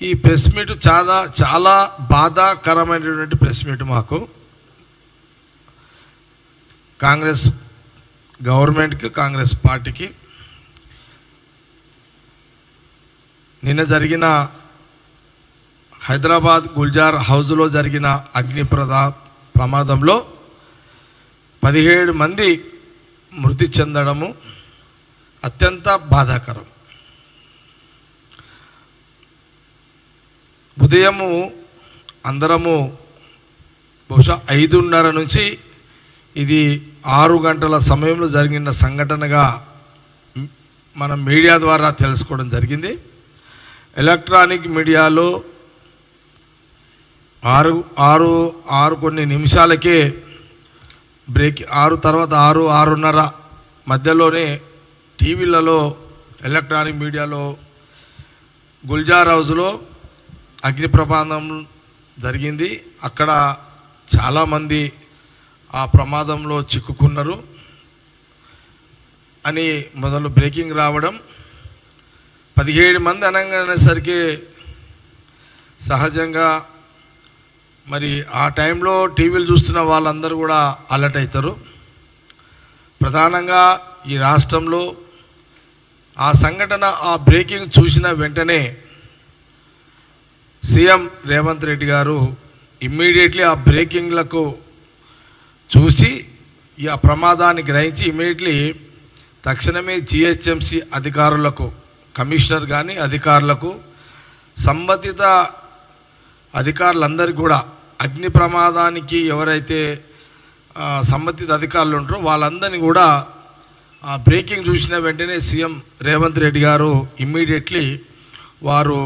ఈ press meet చాలా బాధాకరమైనటువంటి ప్రెస్ మీట్ మాకు కాంగ్రెస్ గవర్నమెంట్కి కాంగ్రెస్ పార్టీకి. నిన్న జరిగిన హైదరాబాద్ గుల్జార్ హౌజ్లో జరిగిన అగ్ని ప్రమాదంలో 17 మంది మృతి చెందడము అత్యంత బాధాకరం. ఉదయము అందరము బహుశా 5:30 నుంచి ఇది 6 గంటల సమయంలో జరిగిన సంఘటనగా మనం మీడియా ద్వారా తెలుసుకోవడం జరిగింది. ఎలక్ట్రానిక్ మీడియాలో 6 కొన్ని నిమిషాలకే బ్రేక్, 6 తర్వాత 6:30 మధ్యలోనే టీవీలలో ఎలక్ట్రానిక్ మీడియాలో గుల్జార్ హౌస్లో అగ్ని ప్రమాదం జరిగింది, అక్కడ చాలామంది ఆ ప్రమాదంలో చిక్కుకున్నారు అని మొదలు బ్రేకింగ్ రావడం. 17 మంది అనగానేసరికి సహజంగా మరి ఆ టైంలో టీవీలు చూస్తున్న వాళ్ళందరూ కూడా అలర్ట్ అవుతారు. ప్రధానంగా ఈ రాష్ట్రంలో ఆ సంఘటన, ఆ బ్రేకింగ్ చూసిన వెంటనే సీఎం రేవంత్ రెడ్డి గారు ఇమ్మీడియట్లీ ఆ బ్రేకింగ్లకు చూసి ఆ ప్రమాదాన్ని గ్రహించి ఇమ్మీడియట్లీ తక్షణమే జిహెచ్ఎంసీ అధికారులకు, కమిషనర్ కానీ అధికారులకు, సంబంధిత అధికారులందరికీ కూడా అగ్ని ప్రమాదానికి ఎవరైతే సంబంధిత అధికారులు ఉంటారో వాళ్ళందరినీ కూడా ఆ బ్రేకింగ్ చూసిన వెంటనే సీఎం రేవంత్ రెడ్డి గారు ఇమ్మీడియట్లీ వారు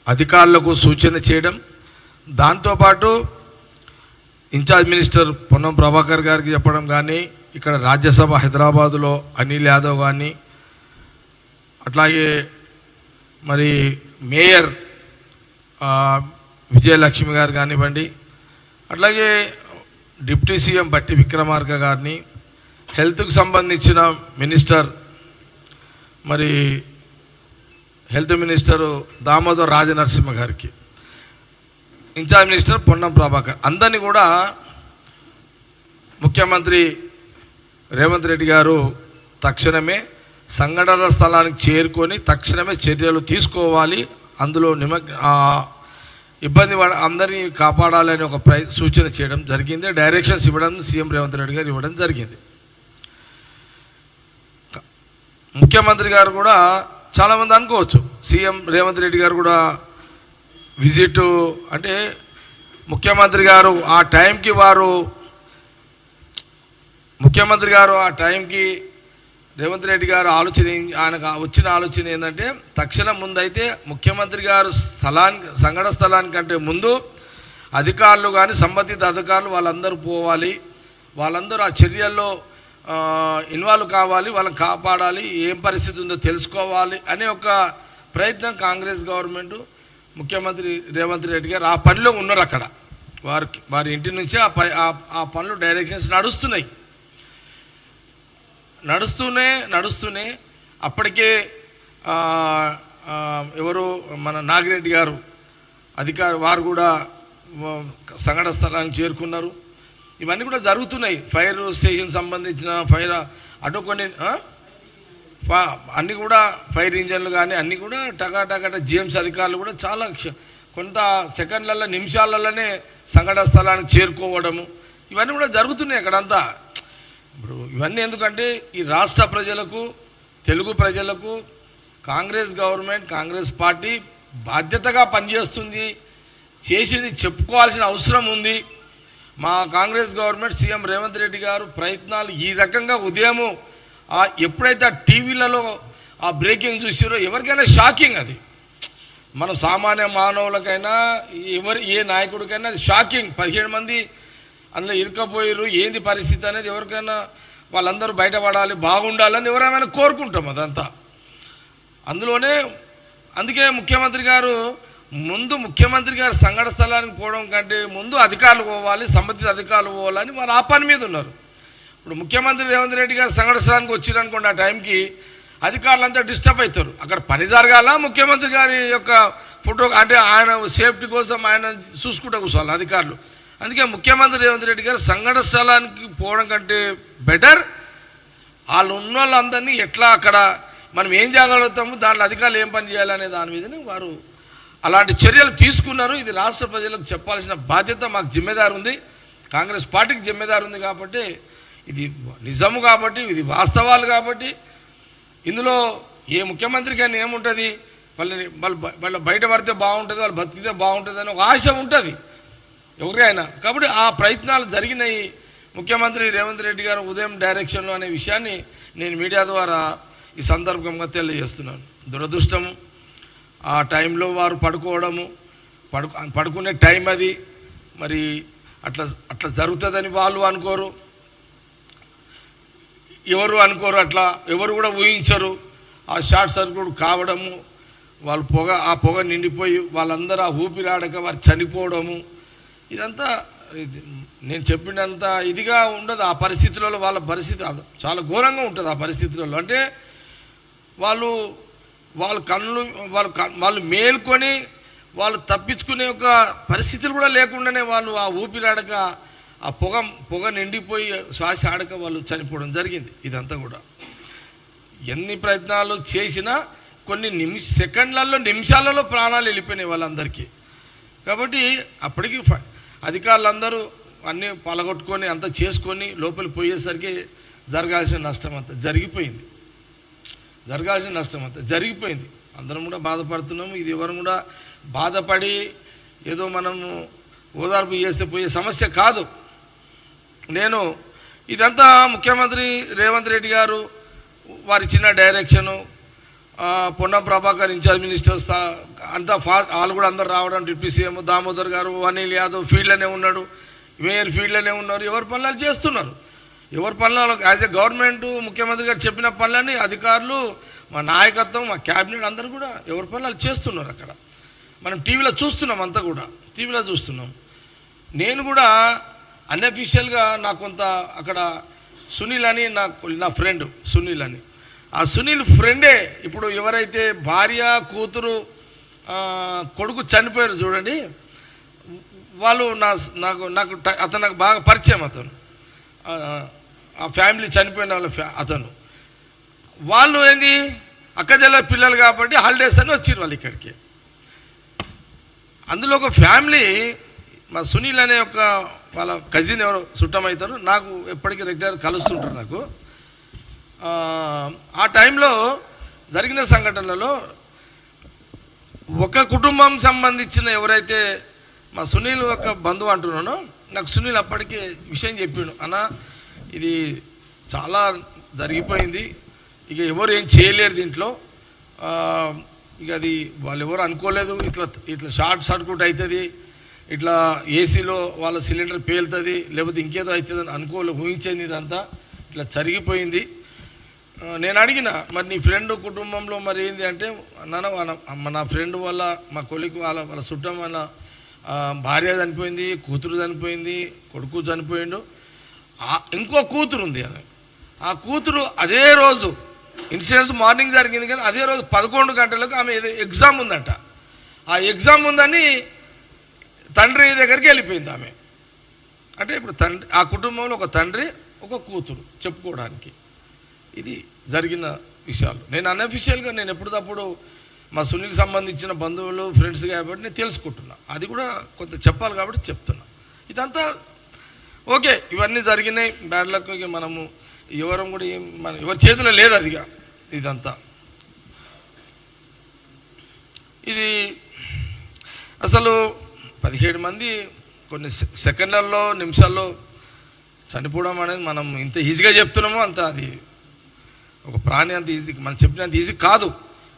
అధికారులకు సూచన చేయడం, దాంతోపాటు ఇన్ఛార్జ్ మినిస్టర్ పొన్నం ప్రభాకర్ గారికి చెప్పడం కానీ, ఇక్కడ రాజ్యసభ హైదరాబాదులో అనిల్ యాదవ్ కానీ, అట్లాగే మరి మేయర్ విజయలక్ష్మి గారు కానివ్వండి, అట్లాగే డిప్యూటీ సీఎం బట్టి విక్రమార్క గారిని, హెల్త్కు సంబంధించిన మినిస్టర్ మరి హెల్త్ మినిస్టరు దామోదర్ రాజనరసింహ గారికి, ఇన్ఛార్జ్ మినిస్టర్ పొన్నం ప్రభాకర్, అందరినీ కూడా ముఖ్యమంత్రి రేవంత్ రెడ్డి గారు తక్షణమే సంఘటన స్థలానికి చేరుకొని తక్షణమే చర్యలు తీసుకోవాలి, అందులో ఇబ్బంది అందరినీ కాపాడాలని ఒక సూచన చేయడం జరిగింది. డైరెక్షన్స్ ఇవ్వడం సీఎం రేవంత్ రెడ్డి గారు ఇవ్వడం జరిగింది. ముఖ్యమంత్రి గారు కూడా చాలామంది అనుకోవచ్చు సీఎం రేవంత్ రెడ్డి గారు కూడా విజిట్ అంటే ముఖ్యమంత్రి గారు ఆ టైంకి రేవంత్ రెడ్డి గారు ఆయనకు వచ్చిన ఆలోచన ఏంటంటే తక్షణం ముందైతే ముఖ్యమంత్రి గారు సంఘటన స్థలానికంటే ముందు అధికారులు కానీ సంబంధిత అధికారులు వాళ్ళందరూ పోవాలి, వాళ్ళందరూ ఆ చర్యల్లో ఇన్వాల్వ్ కావాలి, వాళ్ళని కాపాడాలి, ఏం పరిస్థితి ఉందో తెలుసుకోవాలి అనే ఒక ప్రయత్నం కాంగ్రెస్ గవర్నమెంట్, ముఖ్యమంత్రి రేవంత్ రెడ్డి గారు ఆ పనిలో ఉన్నారు. అక్కడ వారి ఇంటి నుంచి ఆ పనులు డైరెక్షన్స్ నడుస్తూనే అప్పటికే ఎవరు మన నాగిరెడ్డి గారు వారు కూడా సంఘటన స్థలానికి చేరుకున్నారు. ఇవన్నీ కూడా జరుగుతున్నాయి. ఫైర్ స్టేషన్ సంబంధించిన అటు కొన్ని అన్నీ కూడా ఫైర్ ఇంజన్లు కానీ అన్నీ కూడా టకాటక జిఎంసీ అధికారులు కూడా చాలా కొంత సెకండ్లలో నిమిషాలలోనే సంఘటన స్థలానికి చేరుకోవడము ఇవన్నీ కూడా జరుగుతున్నాయి అక్కడంతా. ఇప్పుడు ఇవన్నీ ఎందుకంటే ఈ రాష్ట్ర ప్రజలకు, తెలుగు ప్రజలకు కాంగ్రెస్ గవర్నమెంట్, కాంగ్రెస్ పార్టీ బాధ్యతగా పనిచేస్తుంది, చేసేది చెప్పుకోవాల్సిన అవసరం ఉంది. మా కాంగ్రెస్ గవర్నమెంట్ సీఎం రేవంత్ రెడ్డి గారు ప్రయత్నాలు ఈ రకంగా ఉదయము ఎప్పుడైతే టీవీలలో ఆ బ్రేకింగ్ చూసారో ఎవరికైనా షాకింగ్. అది మనం సామాన్య మానవులకైనా ఏ నాయకుడికైనా అది షాకింగ్. 17 మంది అందులో ఇరుకపోయారు, ఏంది పరిస్థితి అనేది ఎవరికైనా వాళ్ళందరూ బయటపడాలి, బాగుండాలని ఎవరైనా కోరుకుంటాం అదంతా. అందుకే ముఖ్యమంత్రి గారు సంఘటన స్థలానికి పోవడం కంటే ముందు అధికారులు పోవాలి, సంబంధిత అధికారులు పోవాలని వారు ఆ పని మీద ఉన్నారు. ఇప్పుడు ముఖ్యమంత్రి రేవంత్ రెడ్డి గారు సంఘటన స్థలానికి వచ్చిరనుకోండి, ఆ టైంకి అధికారులంతా డిస్టర్బ్ అవుతారు. అక్కడ పని జరగాల, ముఖ్యమంత్రి గారి యొక్క ఫోటో అంటే ఆయన సేఫ్టీ కోసం ఆయన చూసుకుంటూ కూర్చోవాలి అధికారులు. అందుకే ముఖ్యమంత్రి రేవంత్ రెడ్డి గారు సంఘటన స్థలానికి పోవడం కంటే బెటర్ వాళ్ళు ఉన్న వాళ్ళందరినీ ఎట్లా అక్కడ మనం ఏం చేయగలుగుతాము, దాంట్లో అధికారులు ఏం పని చేయాలనే దాని మీదనే వారు అలాంటి చర్యలు తీసుకున్నారు. ఇది రాష్ట్ర ప్రజలకు చెప్పాల్సిన బాధ్యత మాకు జిమ్మెదారు ఉంది, కాంగ్రెస్ పార్టీకి జిమ్మెదారు ఉంది. కాబట్టి ఇది నిజము, కాబట్టి ఇది వాస్తవాలు. కాబట్టి ఇందులో ఏ ముఖ్యమంత్రి కానీ ఏముంటుంది, వాళ్ళ బయట పడితే బాగుంటుంది, వాళ్ళు బతికితే బాగుంటుంది అని ఒక ఆశ ఉంటుంది ఎవరికైనా. కాబట్టి ఆ ప్రయత్నాలు జరిగినాయి. ముఖ్యమంత్రి రేవంత్ రెడ్డి గారు ఉదయం డైరెక్షన్లో అనే విషయాన్ని నేను మీడియా ద్వారా ఈ సందర్భంగా తెలియజేస్తున్నాను. దురదృష్టము ఆ టైంలో వారు పడుకోవడము, పడుకునే టైం అది. మరి అట్లా జరుగుతుందని వాళ్ళు అనుకోరు, ఎవరు అనుకోరు, అట్లా ఎవరు కూడా ఊహించరు. ఆ షార్ట్ సర్క్యూట్ కావడము, వాళ్ళు ఆ పొగ నిండిపోయి వాళ్ళందరూ ఆ ఊపిరాడక వారు చనిపోవడము, ఇదంతా నేను చెప్పినంత ఇదిగా ఉండదు. ఆ పరిస్థితులలో వాళ్ళ పరిస్థితి చాలా ఘోరంగా ఉంటుంది. ఆ పరిస్థితులలో అంటే వాళ్ళు మేల్కొని వాళ్ళు తప్పించుకునే ఒక పరిస్థితులు కూడా లేకుండానే వాళ్ళు ఆ ఊపిరాడక ఆ పొగ నిండిపోయి శ్వాస ఆడక వాళ్ళు చనిపోవడం జరిగింది. ఇదంతా కూడా ఎన్ని ప్రయత్నాలు చేసినా కొన్ని సెకండ్లలో నిమిషాలలో ప్రాణాలు వెళ్ళిపోయినాయి వాళ్ళందరికీ. కాబట్టి అప్పటికి అధికారులందరూ అన్నీ పలగొట్టుకొని అంతా చేసుకొని లోపలికి పోయేసరికి జరగాల్సిన నష్టం అంతా జరిగిపోయింది. అందరం కూడా బాధపడుతున్నాము. ఇది ఎవరు కూడా బాధపడి ఏదో మనము ఓదార్పు చేస్తే పోయే సమస్య కాదు. నేను ఇదంతా ముఖ్యమంత్రి రేవంత్ రెడ్డి గారు వారి చిన్న direction, Ponnam Prabhakar in charge minister అంతా వాళ్ళు కూడా అందరు రావడం, డిప్యూటీ సీఎం దామోదర్ గారు, అనిల్ యాదవ్ ఫీల్డ్లోనే ఉన్నాడు, మేయర్ ఫీల్డ్లోనే ఉన్నారు. ఎవరి పనులు చేస్తున్నారు. ఎవరి పనులు యాజ్ ఎ గవర్నమెంట్ ముఖ్యమంత్రి గారు చెప్పిన పనులని అధికారులు, మా నాయకత్వం, మా క్యాబినెట్ అందరూ కూడా ఎవరి పనులు చేస్తున్నారు. అక్కడ మనం టీవీలో చూస్తున్నాం, అంతా కూడా టీవీలో చూస్తున్నాం. నేను కూడా అన్అఫీషియల్గా నాకు కొంత అక్కడ సునీల్ అని నా ఫ్రెండ్ సునీల్ అని, ఆ సునీల్ ఫ్రెండే ఇప్పుడు ఎవరైతే భార్య కూతురు కొడుకు చనిపోయారు చూడండి, వాళ్ళు నాకు అతను నాకు బాగా పరిచయం. అతను ఆ ఫ్యామిలీ చనిపోయిన అతను వాళ్ళు ఏంది అక్కజల్ల పిల్లలు కాబట్టి హాలిడేస్ అని వచ్చారు వాళ్ళు ఇక్కడికి. అందులో ఒక ఫ్యామిలీ మా సునీల్ అనే ఒక వాళ్ళ కజిన్ ఎవరో చుట్టమవుతారు, నాకు ఎప్పటికీ రెగ్యులర్ కలుస్తుంటారు నాకు. ఆ టైంలో జరిగిన సంఘటనలలో ఒక కుటుంబం సంబంధించిన ఎవరైతే మా సునీల్ ఒక బంధువు అంటున్నానో, నాకు సునీల్ అప్పటికే విషయం చెప్పిండు, అన్న ఇది చాలా జరిగిపోయింది, ఇక ఎవరు ఏం చేయలేరు దీంట్లో, ఇక అది వాళ్ళు ఎవరు అనుకోలేదు, ఇట్లా షార్ట్ సర్క్యూట్ అవుతుంది, ఇట్లా ఏసీలో వాళ్ళ సిలిండర్ పేలుతుంది, లేకపోతే ఇంకేదో అవుతుంది అని ఊహించేది, ఇదంతా ఇట్లా జరిగిపోయింది. నేను అడిగిన, మరి నీ ఫ్రెండ్ కుటుంబంలో మరి ఏంది అంటే, నా ఫ్రెండ్ వల్ల మా కొలికి వాళ్ళ చుట్టం వల్ల భార్య చనిపోయింది, కూతురు చనిపోయింది, కొడుకు చనిపోయిండు, ఇంకో కూతురు ఉంది. ఆ కూతురు అదే రోజు ఇన్సిడెంట్స్ మార్నింగ్ జరిగింది కదా, అదే రోజు 11 గంటలకు ఆమె ఎగ్జామ్ ఉందంట. ఆ ఎగ్జామ్ ఉందని తండ్రి దగ్గరికి వెళ్ళిపోయింది ఆమె. అంటే ఇప్పుడు ఆ కుటుంబంలో ఒక తండ్రి ఒక కూతురు చెప్పుకోవడానికి ఇది జరిగిన విషయాలు. నేను అన్అఫీషియల్గా నేను ఎప్పటికప్పుడు మా సునీల్కి సంబంధించిన బంధువులు ఫ్రెండ్స్ కాబట్టి నేను తెలుసుకుంటున్నా, అది కూడా కొంత చెప్పాలి కాబట్టి చెప్తున్నా. ఇదంతా ఓకే, ఇవన్నీ జరిగినాయి, బ్యాడ్ లక్. ఇక మనము ఎవరం కూడా ఎవరి చేతిలో లేదు అదిగా. ఇదంతా ఇది అసలు 17 మంది కొన్ని సెకండ్లలో నిమిషాల్లో చనిపోవడం అనేది మనం ఇంత ఈజీగా చెప్తున్నామో అంత అది ఒక ప్రాణి అంత ఈజీ, మనం చెప్పినంత ఈజీ కాదు.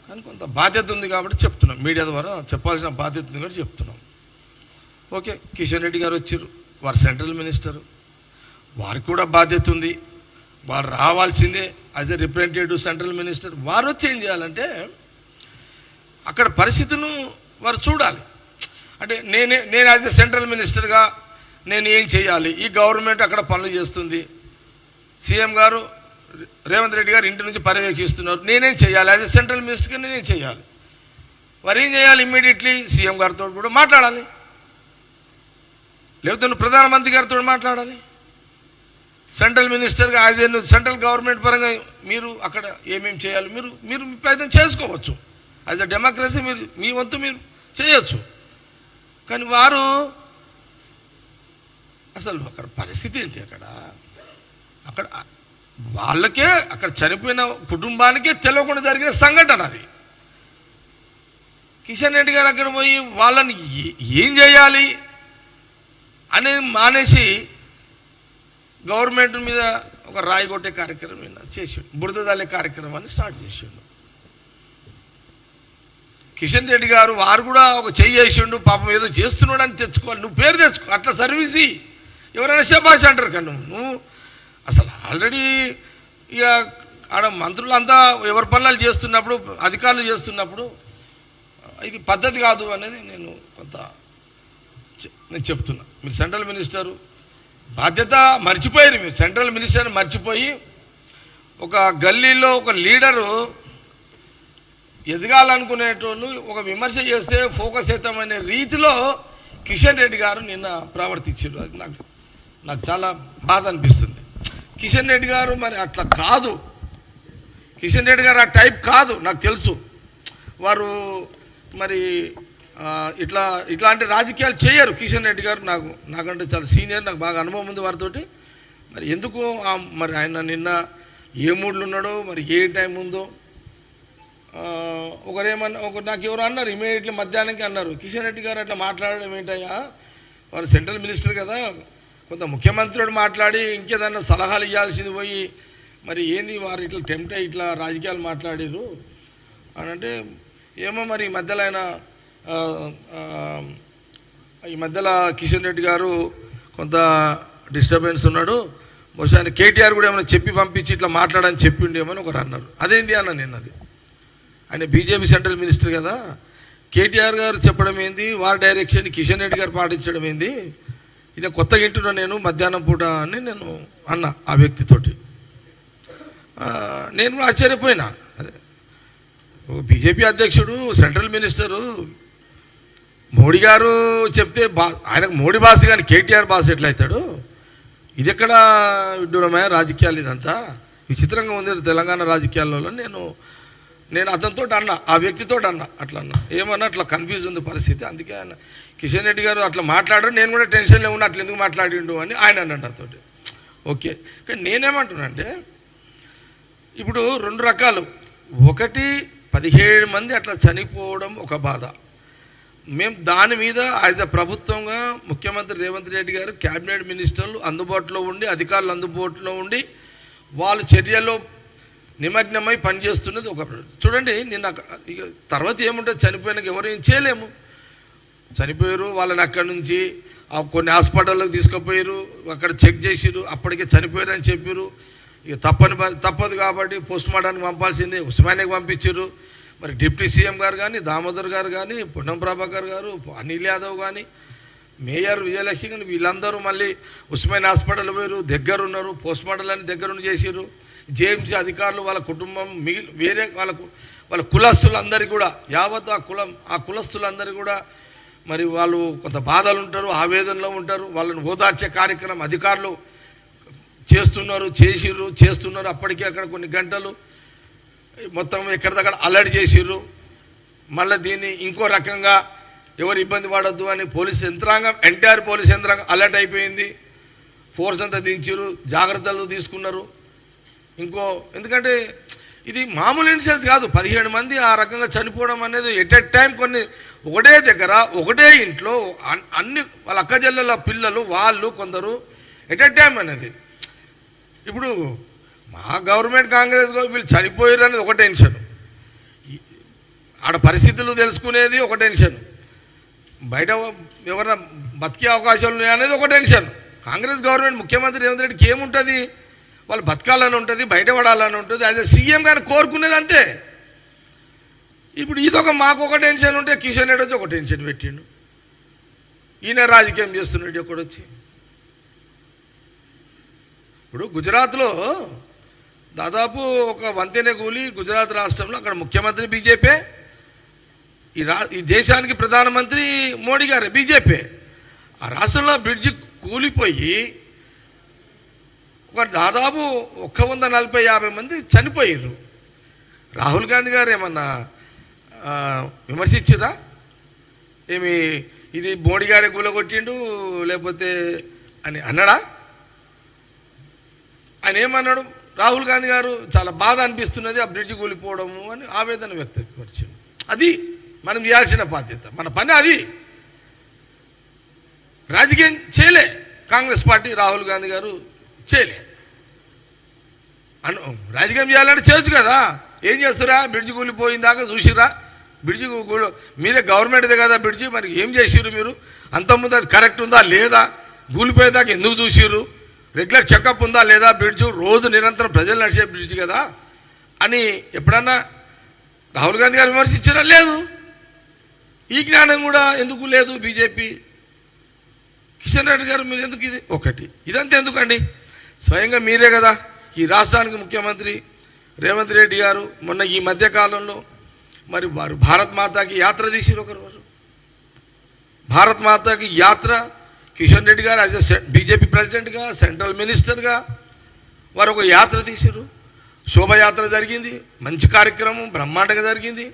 కానీ కొంత బాధ్యత ఉంది కాబట్టి చెప్తున్నాం, మీడియా ద్వారా చెప్పాల్సిన బాధ్యత ఉంది కాబట్టి చెప్తున్నాం. ఓకే, కిషన్ రెడ్డి గారు వచ్చారు, వారు సెంట్రల్ మినిస్టర్, వారికి కూడా బాధ్యత ఉంది, వారు రావాల్సిందే as a representative central minister. వారు వచ్చి ఏం చేయాలంటే అక్కడ పరిస్థితులను వారు చూడాలి. అంటే నేను యాజ్ ఎ సెంట్రల్ మినిస్టర్గా నేను ఏం చేయాలి, ఈ గవర్నమెంట్ అక్కడ పనులు చేస్తుంది, సీఎం గారు రేవంత్ రెడ్డి గారు ఇంటి నుంచి పర్యవేక్షిస్తున్నారు. నేనేం చేయాలి? యాజ్ ఎ సెంట్రల్ మినిస్టర్గా నేనేం చేయాలి? వారు ఏం చేయాలి? ఇమ్మీడియట్లీ సీఎం గారితో కూడా మాట్లాడాలి, లేకపోతే నువ్వు ప్రధానమంత్రి గారితో మాట్లాడాలి. సెంట్రల్ మినిస్టర్గా యాజ్ ఏ సెంట్రల్ గవర్నమెంట్ పరంగా మీరు అక్కడ ఏమేమి చేయాలి మీరు ప్రయత్నం చేసుకోవచ్చు. యాజ్ ఎ డెమోక్రసీ మీరు మీ వంతు మీరు చేయొచ్చు. కానీ వారు అసలు అక్కడ పరిస్థితి ఏంటి? అక్కడ వాళ్ళకే, అక్కడ చనిపోయిన కుటుంబానికే తెలియకుండా జరిగిన సంఘటన అది. కిషన్ రెడ్డి గారు అక్కడ పోయి వాళ్ళని ఏం చేయాలి అనేది మానేసి గవర్నమెంట్ మీద ఒక రాయి కొట్టే కార్యక్రమం చేసాడు, బురద జల్లే కార్యక్రమాన్ని స్టార్ట్ చేసిండు కిషన్ రెడ్డి గారు. వారు కూడా ఒక చెయ్యి వేసిండు, పాపం ఏదో చేస్తున్నాడు అని తెచ్చుకోవాలి. నువ్వు పేరు తెచ్చుకో, అట్లా సర్వీస్ ఎవరైనా శబాష్ అంటారు. కానీ నువ్వు అసలు ఆల్రెడీ ఇక ఆడ మంత్రులంతా ఎవరి పనులు చేస్తున్నప్పుడు, అధికారులు చేస్తున్నప్పుడు ఇది పద్ధతి కాదు అనేది నేను చెప్తున్నా. మీరు సెంట్రల్ మినిస్టరు బాధ్యత మర్చిపోయారు. మీరు సెంట్రల్ మినిస్టర్ని మర్చిపోయి ఒక గల్లీలో ఒక లీడరు ఎదగాలనుకునేటోళ్ళు ఒక విమర్శ చేస్తే ఫోకస్ అవుతామనే రీతిలో కిషన్ రెడ్డి గారు నిన్న ప్రవర్తించారు. అది నాకు చాలా బాధ అనిపిస్తుంది. కిషన్ రెడ్డి గారు మరి అట్లా కాదు, కిషన్ రెడ్డి గారు ఆ టైప్ కాదు, నాకు తెలుసు. వారు మరి ఇట్లాంటి రాజకీయాలు చేయరు కిషన్ రెడ్డి గారు. నాకంటే చాలా సీనియర్, నాకు బాగా అనుభవం ఉంది వారితోటి. మరి ఎందుకు మరి ఆయన నిన్న ఏ మూడ్లు ఉన్నాడో, మరి ఏ టైం ఉందో నాకు ఎవరు అన్నారు, ఇమీడియట్లీ మధ్యాహ్నానికి అన్నారు, కిషన్ రెడ్డి గారు అట్లా మాట్లాడడం ఏంటయ్యా, వారు సెంట్రల్ మినిస్టర్ కదా, కొంత ముఖ్యమంత్రుడు మాట్లాడి ఇంకేదన్నా సలహాలు ఇవ్వాల్సింది పోయి మరి ఏంది వారు ఇట్లా టెంప్ట్ అయ్యి ఇట్లా రాజకీయాలు మాట్లాడారు అని అంటే, ఏమో మరి ఈ మధ్యలో కిషన్ రెడ్డి గారు కొంత డిస్టర్బెన్స్ ఉన్నాడు, బహుశా ఆయన కేటీఆర్ కూడా ఏమైనా చెప్పి పంపించి ఇట్లా మాట్లాడని చెప్పిండేమని ఒకరు అన్నారు. అదేంటి అన్న నేను, అది ఆయన బీజేపీ సెంట్రల్ మినిస్టర్ కదా, కేటీఆర్ గారు చెప్పడం ఏంది, వారి డైరెక్షన్ కిషన్ రెడ్డి గారు పాటించడం ఏంది, ఇదే కొత్తగా వింటున్నా నేను మధ్యాహ్నం పూట అని నేను అన్నా ఆ వ్యక్తితోటి. నేను కూడా ఆశ్చర్యపోయినా. అదే బీజేపీ అధ్యక్షుడు సెంట్రల్ మినిస్టరు మోడీ గారు చెప్తే ఆయనకు మోడీ బాస్ కానీ కేటీఆర్ బాస్ ఎట్లయితాడు? ఇది ఎక్కడ విడ్డూరమయ్యా రాజకీయాలు, ఇదంతా విచిత్రంగా ఉంది తెలంగాణ రాజకీయాల్లో. నేను అతనితో అన్నా, ఆ వ్యక్తితో అన్నా, అట్లా అన్నా, ఏమన్నా అట్లా కన్ఫ్యూజ్ ఉంది పరిస్థితి. అందుకే ఆయన కిషన్ రెడ్డి గారు అట్లా మాట్లాడారు, నేను కూడా టెన్షన్లో ఉన్నా, అట్లా ఎందుకు మాట్లాడిండు అని ఆయన అన్నాడు నాతోటి. ఓకే, కానీ నేనేమంటున్నా అంటే ఇప్పుడు రెండు రకాలు. ఒకటి 17 మంది అట్లా చనిపోవడం ఒక బాధ. మేము దాని మీద యాజ్ అ ప్రభుత్వంగా ముఖ్యమంత్రి రేవంత్ రెడ్డి గారు, క్యాబినెట్ మినిస్టర్లు అందుబాటులో ఉండి, అధికారులు అందుబాటులో ఉండి వాళ్ళు చర్యల్లో నిమగ్నమై పనిచేస్తున్నది ఒక. చూడండి నిన్న తర్వాత ఏముంటుంది, చనిపోయినాక ఎవరు ఏం చేయలేము. చనిపోయారు, వాళ్ళని అక్కడి నుంచి కొన్ని హాస్పిటల్లోకి తీసుకుపోయారు, అక్కడ చెక్ చేసిరు, అప్పటికే చనిపోయారని చెప్పారు. ఇక తప్పదు కాబట్టి పోస్ట్ మార్టానికి పంపాల్సిందే, ఉస్మానియాకి పంపించారు. మరి డిప్యూటీ సీఎం గారు కానీ, దామోదర్ గారు కానీ, పొన్నం ప్రభాకర్ గారు, అనిల్ యాదవ్ కానీ, మేయర్ విజయలక్ష్మి కానీ, వీళ్ళందరూ మళ్ళీ ఉస్మానియా హాస్పిటల్ పోయారు, దగ్గర ఉన్నారు, పోస్ట్ మార్టం అని దగ్గరుండి చేసారు. జేఎంసీ అధికారులు, వాళ్ళ కుటుంబం, వేరే వాళ్ళ కులస్తులందరికీ కూడా, యావత్ ఆ కులస్తులందరికీ కూడా మరి వాళ్ళు కొంత బాధలు ఉంటారు, ఆవేదనలో ఉంటారు. వాళ్ళని ఓదార్చే కార్యక్రమం అధికారులు చేస్తున్నారు. అప్పటికే అక్కడ కొన్ని గంటలు మొత్తం ఎక్కడిదక్కడ అలర్ట్ చేసిర్రు. మళ్ళీ దీన్ని ఇంకో రకంగా ఎవరు ఇబ్బంది పడొద్దు అని పోలీస్ యంత్రాంగం, ఎంటైర్ పోలీస్ యంత్రాంగం అలర్ట్ అయిపోయింది. ఫోర్స్ అంతా దించారు, జాగ్రత్తలు తీసుకున్నారు. ఎందుకంటే ఇది మామూలు ఇన్సిడెంట్స్ కాదు. 17 మంది ఆ రకంగా చనిపోవడం అనేది ఎట్ ఎ టైం, కొన్ని ఒకటే దగ్గర ఒకటే ఇంట్లో అన్ని వాళ్ళ అక్కజల్లెల పిల్లలు వాళ్ళు కొందరు ఎట్ ఎ టైం అనేది. ఇప్పుడు మా గవర్నమెంట్ కాంగ్రెస్ వీళ్ళు చనిపోయారు అనేది ఒక టెన్షన్, ఆడ పరిస్థితులు తెలుసుకునేది ఒక టెన్షన్, బయట ఎవరైనా బతికే అవకాశాలు ఉన్నాయనేది ఒక టెన్షన్. కాంగ్రెస్ గవర్నమెంట్ ముఖ్యమంత్రి రేవంత్ రెడ్డికి ఏముంటుంది, వాళ్ళు బతకాలని ఉంటుంది, బయటపడాలని ఉంటుంది. యాజ్ ఎ సీఎం గారిని కోరుకునేది అంతే. ఇప్పుడు ఇదొక మాకు ఒక టెన్షన్ ఉంటే కిషన్ రెడ్డి వచ్చి ఒక టెన్షన్ పెట్టిండు. ఈయన రాజకీయం చేస్తున్నాడు ఒకడొచ్చి. ఇప్పుడు గుజరాత్లో దాదాపు ఒక వంతెన కూలి గుజరాత్ రాష్ట్రంలో అక్కడ ముఖ్యమంత్రి బీజేపీ, ఈ దేశానికి ప్రధానమంత్రి మోడీ గారు బీజేపీ. ఆ రాష్ట్రంలో బ్రిడ్జి కూలిపోయి ఒక దాదాపు 140-150 మంది చనిపోయారు. రాహుల్ గాంధీ గారు ఏమన్నా విమర్శించిరా? ఏమి ఇది మోడీ గారే కూలగొట్టిండు లేకపోతే అని అన్నాడా? ఆయన ఏమన్నాడు? రాహుల్ గాంధీ గారు చాలా బాధ అనిపిస్తున్నది ఆ బ్రిడ్జ్ కూలిపోవడము అని ఆవేదన వ్యక్తపరిచాడు. అది మనం చేయాల్సిన బాధ్యత, మన పని అది. రాజకీయం చేయలే కాంగ్రెస్ పార్టీ, రాహుల్ గాంధీ గారు చేయలే. రాజకీయం చేయాలంటే చేయొచ్చు కదా. ఏం చేస్తురా? బ్రిడ్జ్ కూలిపోయిందాకా చూసిరా? బ్రిడ్జి మీరే గవర్నమెంట్దే కదా బ్రిడ్జి, మరి ఏం చేసిర్రు మీరు? అంతకుముందు అది కరెక్ట్ ఉందా లేదా? కూలిపోయేదాకా ఎందుకు చూసిర్రు? రెగ్యులర్ చెకప్ ఉందా లేదా? బ్రిడ్జ్ రోజు నిరంతరం ప్రజలు నడిచే బ్రిడ్జ్ కదా అని ఎప్పుడన్నా రాహుల్ గాంధీ గారు విమర్శించారా? లేదు. ఈ జ్ఞానం కూడా ఎందుకు లేదు బీజేపీ? కిషన్ రెడ్డి గారు మీరు ఎందుకు ఇది ఒకటి ఇదంతా ఎందుకండి? స్వయంగా మీరే కదా ఈ రాష్ట్రానికి ముఖ్యమంత్రి రేవంత్ రెడ్డి గారు. మొన్న ఈ మధ్యకాలంలో మరి వారు భారత్ మాతాకి యాత్ర తీసిరు. ఒకరోజు భారత్ మాతాకి యాత్ర కిషన్ రెడ్డి గారు యాజ్ ఎ బీజేపీ ప్రెసిడెంట్గా, సెంట్రల్ మినిస్టర్గా వారు ఒక యాత్ర తీసిరు. శోభయాత్ర జరిగింది, మంచి కార్యక్రమం, బ్రహ్మాండంగా జరిగింది.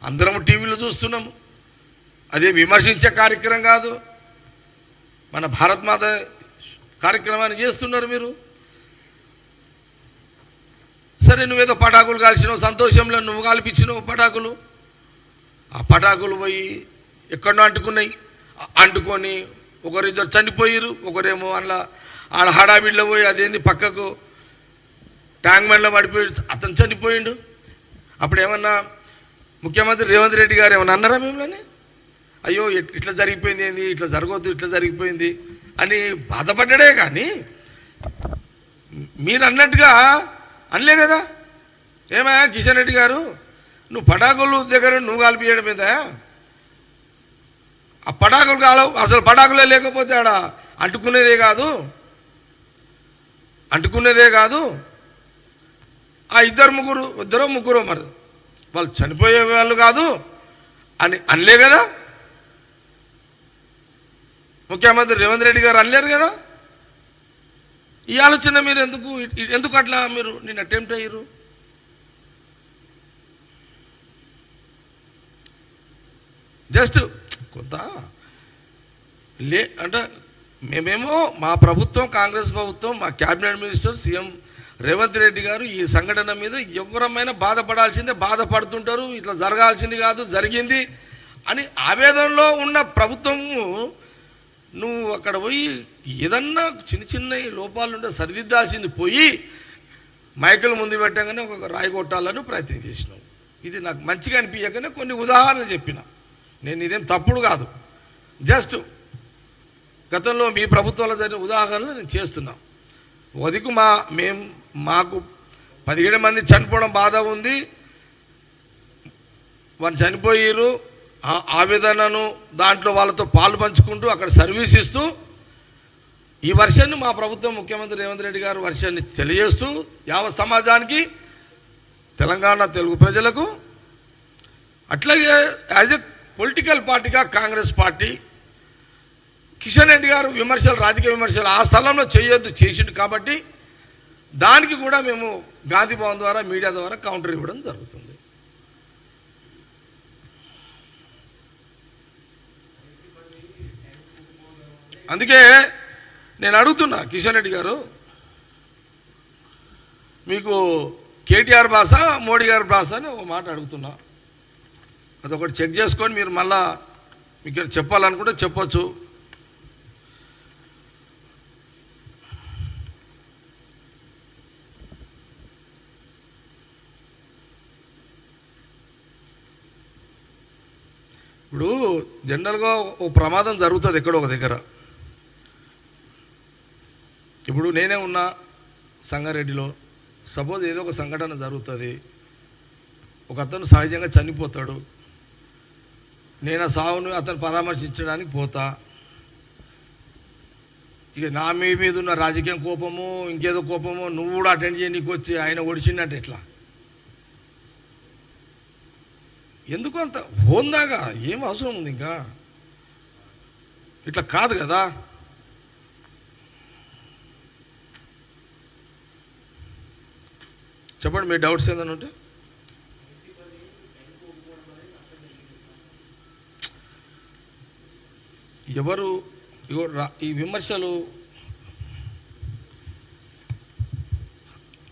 అందరము టీవీలో చూస్తున్నాము. అదే విమర్శించే కార్యక్రమం కాదు, మన భారత్ మాత కార్యక్రమాన్ని చేస్తున్నారు మీరు. సరే, నువ్వేదో పటాకులు కాల్చినావు, సంతోషంలో నువ్వు కాల్పించినావు పటాకులు. ఆ పటాకులు పోయి ఎక్కడో అంటుకున్నాయి. అంటుకొని ఒకరిద్దరు చనిపోయారు. ఒకరేమో అందులో ఆడ హడావిడిలో పోయి అదేంది పక్కకు ట్యాంక్ బండ్లో పడిపోయి అతను చనిపోయిండు. అప్పుడు ఏమన్నా ముఖ్యమంత్రి రేవంత్ రెడ్డి గారు ఏమన్నా అన్నారా మిమ్మల్ని? అయ్యో ఇట్లా జరిగిపోయింది, ఏంది ఇట్లా జరగవద్దు, ఇట్లా జరిగిపోయింది అని బాధపడ్డాడే కానీ మీరు అన్నట్టుగా అనలే కదా. ఏమయ్యా కిషన్ రెడ్డి గారు, నువ్వు పటాకులు దగ్గర నువ్వు కాల్పియడం మీద ఆ పటాకులు కాలవు, అసలు పటాకులే లేకపోతే ఆడ అంటుకునేదే కాదు. ఆ ఇద్దరు ముగ్గురు మరి వాళ్ళు చనిపోయే వాళ్ళు కాదు అని అనలే కదా. ముఖ్యమంత్రి రేవంత్ రెడ్డి గారు అనలేరు కదా. ఈ ఆలోచన మీరు ఎందుకు అట్లా మీరు నేను అటెంప్ట్ అయ్యారు? జస్ట్ కొంత అంటే మేమేమో మా ప్రభుత్వం, కాంగ్రెస్ ప్రభుత్వం, మా cabinet minister CM Revanth Reddy గారు ఈ సంఘటన మీద ఎవరమైనా బాధపడాల్సిందే, బాధపడుతుంటారు. ఇట్లా జరగాల్సింది కాదు, జరిగింది అని ఆవేదనలో ఉన్న ప్రభుత్వము నువ్వు అక్కడ పోయి ఏదన్నా చిన్న లోపాలు ఉంటే సరిదిద్దాల్సింది పోయి మైకులు ముందు పెట్టగానే ఒక రాయి కొట్టాలని ప్రయత్నం చేసినావు. ఇది నాకు మంచిగా అనిపించకనే కొన్ని ఉదాహరణలు చెప్పిన. నేను ఇదేం తప్పుడు కాదు, జస్ట్ గతంలో మీ ప్రభుత్వాల జరిగిన ఉదాహరణలు నేను చేస్తున్నా. వదికు మాకు 17 మంది చనిపోవడం బాధ ఉంది, వాళ్ళు చనిపోయారు. ఆ ఆవేదనను దాంట్లో వాళ్ళతో పాలు పంచుకుంటూ అక్కడ సర్వీస్ ఇస్తూ ఈ వర్షాన్ని మా ప్రభుత్వం ముఖ్యమంత్రి రేవంత్ రెడ్డి గారు వర్షాన్ని తెలియజేస్తూ యావత్ సమాజానికి, తెలంగాణ తెలుగు ప్రజలకు, అట్లాగే యాజ్ ఎ పొలిటికల్ పార్టీగా కాంగ్రెస్ పార్టీ కిషన్ రెడ్డి గారు రాజకీయ విమర్శలు ఆ స్థలంలో చేయొద్దు చేసిండు కాబట్టి దానికి కూడా మేము గాంధీ భవన్ ద్వారా మీడియా ద్వారా కౌంటర్ ఇవ్వడం జరుగుతుంది. అందుకే నేను అడుగుతున్నా కిషన్ రెడ్డి గారు, మీకు కేటీఆర్ భాష మోడీ గారి భాష అని ఒక మాట అడుగుతున్నా. అదొకటి చెక్ చేసుకొని మీరు మళ్ళా మీకు చెప్పాలనుకుంటే చెప్పొచ్చు. ఇప్పుడు జనరల్గా ఒక ప్రమాదం జరుగుతుంది ఎక్కడో ఒక దగ్గర. ఇప్పుడు నేనే ఉన్నా సంగారెడ్డిలో, సపోజ్ ఏదో ఒక సంఘటన జరుగుతుంది, ఒక అతను సహజంగా చనిపోతాడు, నేను ఆ సావును అతను పరామర్శించడానికి పోతా. ఇక నా మీద ఉన్న రాజకీయం కోపము ఇంకేదో కోపము నువ్వు కూడా అటెండ్ చేయడానికి వచ్చి ఆయన ఓడిచిండంటే ఎట్లా? ఎందుకు అంత హోందాగా ఏం అవసరం ఉంది? ఇంకా ఇట్లా కాదు కదా. చెప్పండి మీ డౌట్స్ ఏదైనా ఉంటే. ఎవరు ఈ విమర్శలు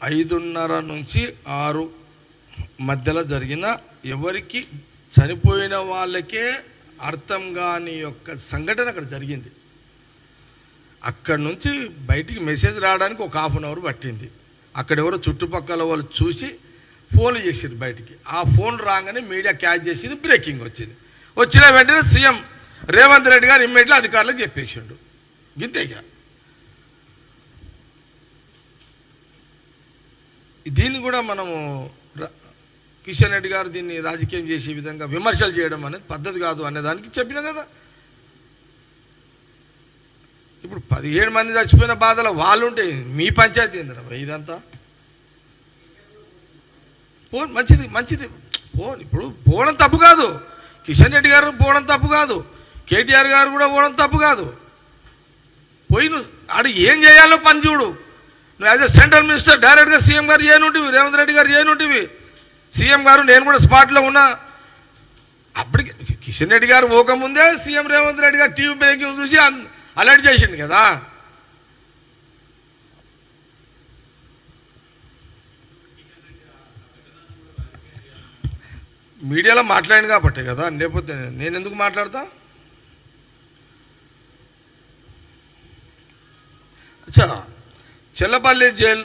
5:30 నుంచి 6 మధ్యలో జరిగిన ఎవరికి చనిపోయిన వాళ్ళకే అర్థం కాని యొక్క సంఘటన అక్కడ జరిగింది. అక్కడి నుంచి బయటికి మెసేజ్ రావడానికి ఒక ½ అవర్ పట్టింది. అక్కడ ఎవరో చుట్టుపక్కల వాళ్ళు చూసి ఫోన్లు చేసారు బయటికి. ఆ ఫోన్ రాగానే మీడియా క్యాచ్ చేసింది, బ్రేకింగ్ వచ్చింది. వచ్చిన వెంటనే సీఎం రేవంత్ రెడ్డి గారు ఇమ్మీడియట్లీ అధికారులకు చెప్పేసిండు. గింతేగా దీన్ని కూడా మనము కిషన్ రెడ్డి గారు దీన్ని రాజకీయం చేసే విధంగా విమర్శలు చేయడం అనేది పద్ధతి కాదు అనేదానికి చెప్పినా కదా. ఇప్పుడు 17 మంది చచ్చిపోయిన బాధలో వాళ్ళు ఉంటే మీ పంచాయతీ ఏందిరా ఇదంతా? మంచిది మంచిది ఇప్పుడు పోవడం తప్పు కాదు. కిషన్ రెడ్డి గారు పోవడం తప్పు కాదు. కేటీఆర్ గారు కూడా పోవడం తప్పు కాదు. పోయి నువ్వు ఆడు ఏం చేయాలో పని చూడు. నువ్వు యాజ్ ఎ సెంట్రల్ మినిస్టర్ డైరెక్ట్గా సీఎం గారు చేయనుంటివి, రేవంత్ రెడ్డి గారు చేయనుంటివి. సీఎం గారు నేను కూడా స్పాట్లో ఉన్నా. అప్పటికి కిషన్ రెడ్డి గారు పోకముందే సీఎం రేవంత్ రెడ్డి గారు టీవీ బ్రేకింగ్ చూసి అలర్ట్ చేసిండు కదా. మీడియాలో మాట్లాడింది కాబట్టే కదా, లేకపోతే నేను ఎందుకు మాట్లాడతా? అచ్చా, చెల్లపల్లి జైల్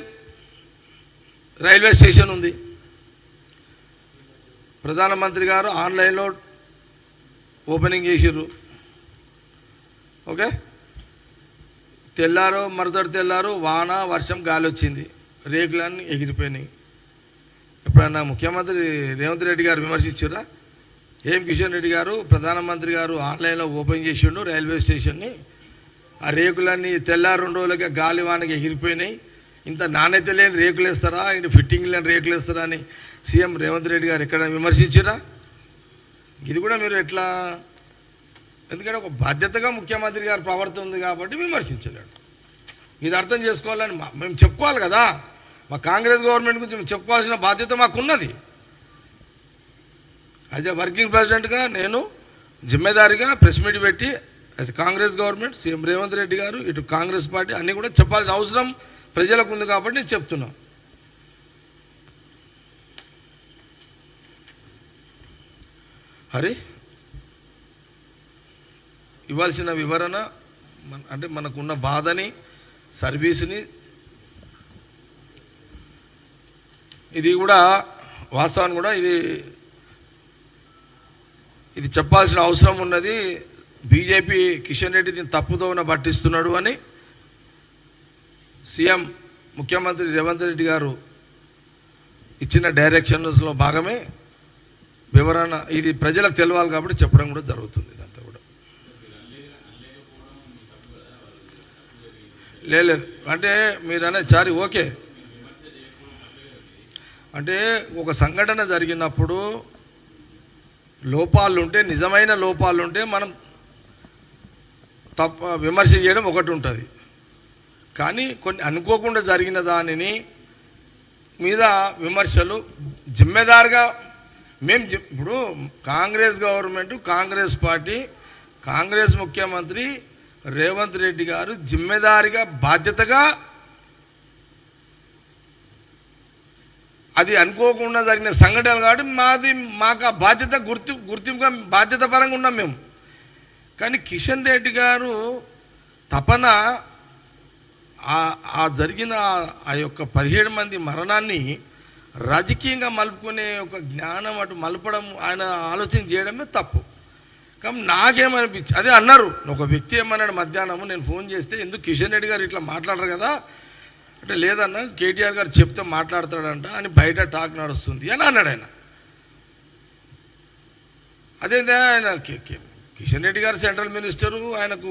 రైల్వే స్టేషన్ ఉంది. ప్రధానమంత్రి గారు ఆన్లైన్లో ఓపెనింగ్ చేసిర్రు. ఓకే, తెల్లారు మరుసటి తెల్లారు వాన వర్షం గాలి వచ్చింది, రేకులన్నీ ఎగిరిపోయినాయి. ఎప్పుడన్నా ముఖ్యమంత్రి రేవంత్ రెడ్డి గారు విమర్శించారా? ఏం కిషన్ రెడ్డి గారు ప్రధానమంత్రి గారు ఆన్లైన్లో ఓపెన్ చేసిండు రైల్వే స్టేషన్ని, ఆ రేకులన్నీ తెల్లారు 2 రోజులకే గాలి వానకి ఎగిరిపోయినాయి, ఇంత నాణ్యత లేని రేకులు వేస్తారా, ఇంత ఫిట్టింగ్ లేని రేకులు వేస్తారా అని సీఎం రేవంత్ రెడ్డి గారు ఎక్కడ విమర్శించారా? ఇది కూడా మీరు ఎట్లా? ఎందుకంటే ఒక బాధ్యతగా ముఖ్యమంత్రి గారు ప్రవర్తన ఉంది కాబట్టి విమర్శించలేడు. ఇది అర్థం చేసుకోవాలని మేము చెప్పుకోవాలి కదా. మా కాంగ్రెస్ గవర్నమెంట్ గురించి మేము చెప్పుకోవాల్సిన బాధ్యత మాకున్నది. యాజ్ ఎ వర్కింగ్ ప్రెసిడెంట్గా నేను జిమ్మేదారిగా ప్రెస్ మీట్ పెట్టి as Congress government CM Revanth Reddy గారు ఇటు కాంగ్రెస్ పార్టీ అన్నీ కూడా చెప్పాల్సిన అవసరం ప్రజలకు ఉంది కాబట్టి నేను చెప్తున్నా. హరి ఇవ్వాల్సిన వివరణ అంటే మనకున్న బాధని సర్వీస్ని ఇది కూడా వాస్తవాన్ని కూడా ఇది చెప్పాల్సిన అవసరం ఉన్నది. బీజేపీ కిషన్ రెడ్డి దీన్ని తప్పుదోవన పట్టిస్తున్నాడు అని సీఎం ముఖ్యమంత్రి రేవంత్ రెడ్డి గారు ఇచ్చిన డైరెక్షన్స్లో భాగమే వివరణ. ఇది ప్రజలకు తెలవాలి కాబట్టి చెప్పడం కూడా జరుగుతుంది. ఇదంతా కూడా లేదు అంటే మీరు అనేది చారి ఓకే అంటే ఒక సంఘటన జరిగినప్పుడు లోపాలుంటే నిజమైన లోపాలుంటే మనం విమర్శ చేయడం ఒకటి ఉంటుంది. కానీ కొన్ని అనుకోకుండా జరిగిన దానిని మీద విమర్శలు జిమ్మెదారుగా మేము ఇప్పుడు కాంగ్రెస్ గవర్నమెంట్ కాంగ్రెస్ పార్టీ కాంగ్రెస్ ముఖ్యమంత్రి రేవంత్ రెడ్డి గారు జిమ్మెదారిగా బాధ్యతగా అది అనుకోకుండా జరిగిన సంఘటనలు కాబట్టి మాకు ఆ బాధ్యత గుర్తింపుగా బాధ్యత పరంగా ఉన్నాం మేము. కానీ కిషన్ రెడ్డి గారు తపన ఆ జరిగిన ఆ యొక్క 17 మంది మరణాన్ని రాజకీయంగా మలుపుకునే ఒక జ్ఞానం అటు మలపడం ఆయన ఆలోచన చేయడమే తప్పు. కానీ నాకేమనిపించి అదే అన్నారు ఒక వ్యక్తి ఏమన్నాడు మధ్యాహ్నము నేను ఫోన్ చేస్తే ఎందుకు కిషన్ రెడ్డి గారు ఇట్లా మాట్లాడరు కదా అంటే లేదన్నా కేటీఆర్ గారు చెప్తే మాట్లాడతాడంట అని బయట టాక్ నడుస్తుంది అని అన్నాడు ఆయన. అదేంటే ఆయన కిషన్ రెడ్డి గారు సెంట్రల్ మినిస్టరు, ఆయనకు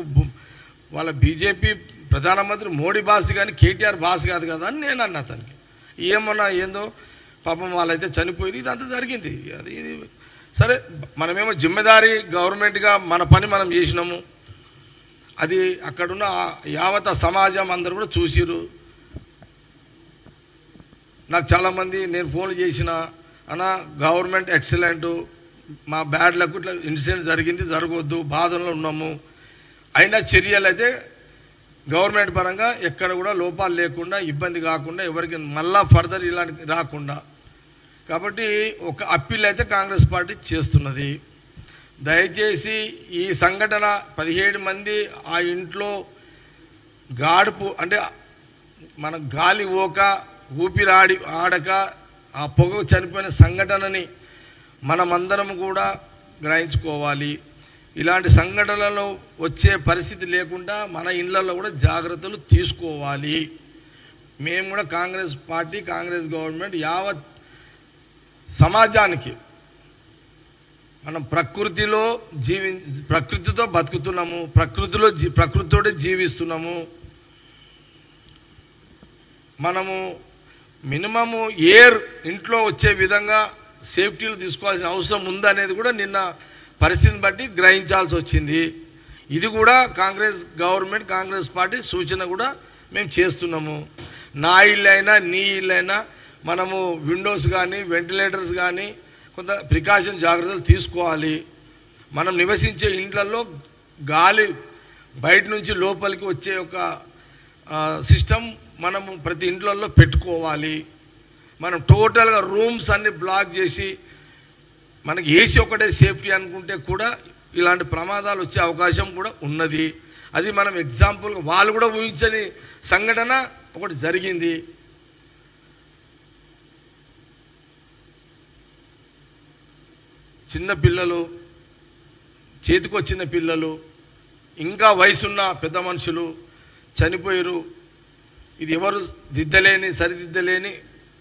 వాళ్ళ బీజేపీ ప్రధానమంత్రి మోడీ బాస్ కానీ కేటీఆర్ బాస్ కాదు కదా అని నేను అన్నా అతనికి. ఏమన్నా ఏందో పాపం వాళ్ళైతే చనిపోయి ఇదంతా జరిగింది. అది ఇది సరే, మనమేమో జిమ్మెదారీ గవర్నమెంట్గా మన పని మనం చేసినాము. అది అక్కడున్న యావత సమాజం అందరు కూడా చూసిరు. నాకు చాలామంది నేను ఫోన్లు చేసిన అన్న గవర్నమెంట్ ఎక్సలెంట్, మా బ్యాడ్ లక్ ఇట్లా ఇన్సిడెంట్ జరిగింది, జరగవద్దు, బాధల్లో ఉన్నాము, అయినా చర్యలు అయితే గవర్నమెంట్ పరంగా ఎక్కడ కూడా లోపాలు లేకుండా ఇబ్బంది కాకుండా ఎవరికి మళ్ళా ఫర్దర్ ఇలాంటి రాకుండా. కాబట్టి ఒక అప్పీల్ అయితే కాంగ్రెస్ పార్టీ చేస్తున్నది. దయచేసి ఈ సంఘటన 17 మంది ఆ ఇంట్లో గాడుపు అంటే మన గాలి ఓక ఊపిరాడి ఆడక ఆ పొగ చనిపోయిన సంఘటనని మనమందరం కూడా గ్రహించుకోవాలి. ఇలాంటి సంఘటనలు వచ్చే పరిస్థితి లేకుండా మన ఇళ్లలో కూడా జాగ్రత్తలు తీసుకోవాలి. మేము కూడా కాంగ్రెస్ పార్టీ కాంగ్రెస్ గవర్నమెంట్ యావత్ సమాజానికి మనం ప్రకృతితో బతుకుతున్నాము, ప్రకృతితోటి జీవిస్తున్నాము. మనము మినిమము ఎయిర్ ఇంట్లో వచ్చే విధంగా సేఫ్టీలు తీసుకోవాల్సిన అవసరం ఉందనేది కూడా నిన్న పరిస్థితిని బట్టి గ్రహించాల్సి వచ్చింది. ఇది కూడా కాంగ్రెస్ గవర్నమెంట్ కాంగ్రెస్ పార్టీ సూచన కూడా మేము చేస్తున్నాము. నా ఇల్లైనా నీ ఇల్లైనా మనము విండోస్ కానీ వెంటిలేటర్స్ కానీ కొంత ప్రికాషన్ జాగ్రత్తలు తీసుకోవాలి. మనం నివసించే ఇండ్లలో గాలి బయట నుంచి లోపలికి వచ్చే ఒక సిస్టమ్ మనము ప్రతి ఇంట్లలో పెట్టుకోవాలి. మనం టోటల్గా రూమ్స్ అన్ని బ్లాక్ చేసి మనకి ఏసీ ఒకటే సేఫ్టీ అనుకుంటే కూడా ఇలాంటి ప్రమాదాలు వచ్చే అవకాశం కూడా ఉన్నది. అది మనం ఎగ్జాంపుల్ వాళ్ళు కూడా ఊహించని సంఘటన ఒకటి జరిగింది. చిన్న పిల్లలు, చేతికొచ్చిన పిల్లలు, ఇంకా వయసున్న పెద్ద మనుషులు చనిపోయారు. ఇది ఎవరు సరిదిద్దలేని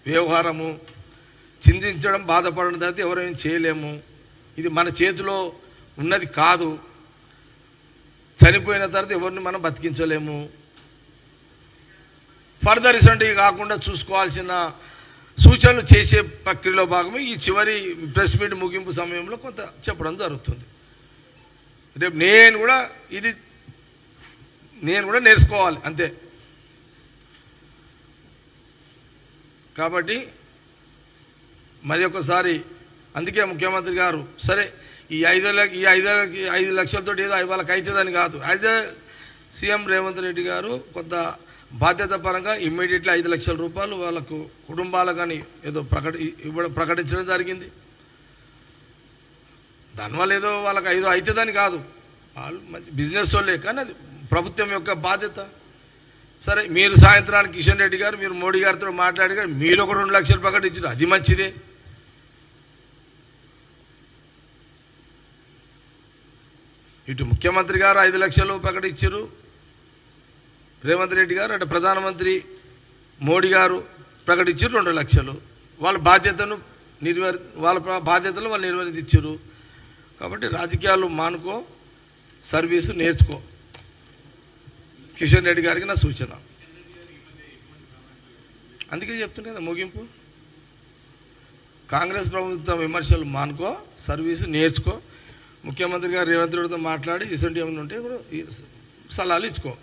వ్యవహారము. చింతించడం, బాధపడడం తర్వాత ఎవరేం చేయలేము. ఇది మన చేతిలో ఉన్నది కాదు. చనిపోయిన తర్వాత ఎవరిని మనం బతికించలేము. ఫర్దర్ ఇసంటివి కాకుండా చూసుకోవాల్సిన సూచనలు చేసే ప్రక్రియలో భాగమే ఈ చివరి ప్రెస్ మీట్ ముగింపు సమయంలో కొంత చెప్పడం జరుగుతుంది. రేపు నేను కూడా నేర్చుకోవాలి అంతే. కాబట్టి మరి ఒకసారి అందుకే ముఖ్యమంత్రి గారు సరే ఈ 5 లక్షలతో ఏదో వాళ్ళకి అవుతుందని కాదు. అయితే సీఎం రేవంత్ రెడ్డి గారు కొంత బాధ్యత పరంగా ఇమ్మీడియట్లీ 5 లక్షల రూపాయలు వాళ్ళకు కుటుంబాలకని ఏదో ప్రకటించడం జరిగింది. దానివల్ల ఏదో వాళ్ళకి ఏదో అవుతుందని కాదు, వాళ్ళు మంచి బిజినెస్ వాళ్ళే, కానీ అది ప్రభుత్వం యొక్క బాధ్యత. సరే, మీరు సాయంత్రానికి కిషన్ రెడ్డి గారు మీరు మోడీ గారితో మాట్లాడి గారు మీరు ఒక 2 లక్షలు ప్రకటించారు, అది మంచిదే. ఇటు ముఖ్యమంత్రి గారు 5 లక్షలు ప్రకటించారు రేవంత్ రెడ్డి గారు, అటు ప్రధానమంత్రి మోడీ గారు ప్రకటించారు 2 లక్షలు. వాళ్ళ బాధ్యతలు వాళ్ళు నిర్వర్తించారు. కాబట్టి రాజకీయాలు మానుకో, సర్వీసు నేర్చుకో. కిషన్ రెడ్డి గారికి నా సూచన. అందుకే చెప్తున్నా కదా ముగింపు, కాంగ్రెస్ ప్రభుత్వం విమర్శలు మానుకో, సర్వీసు నేర్చుకో. ముఖ్యమంత్రి గారు రేవంత్ రెడ్డితో మాట్లాడి ఇసంటి ఏమైనా ఉంటే కూడా సలహాలు ఇచ్చుకో.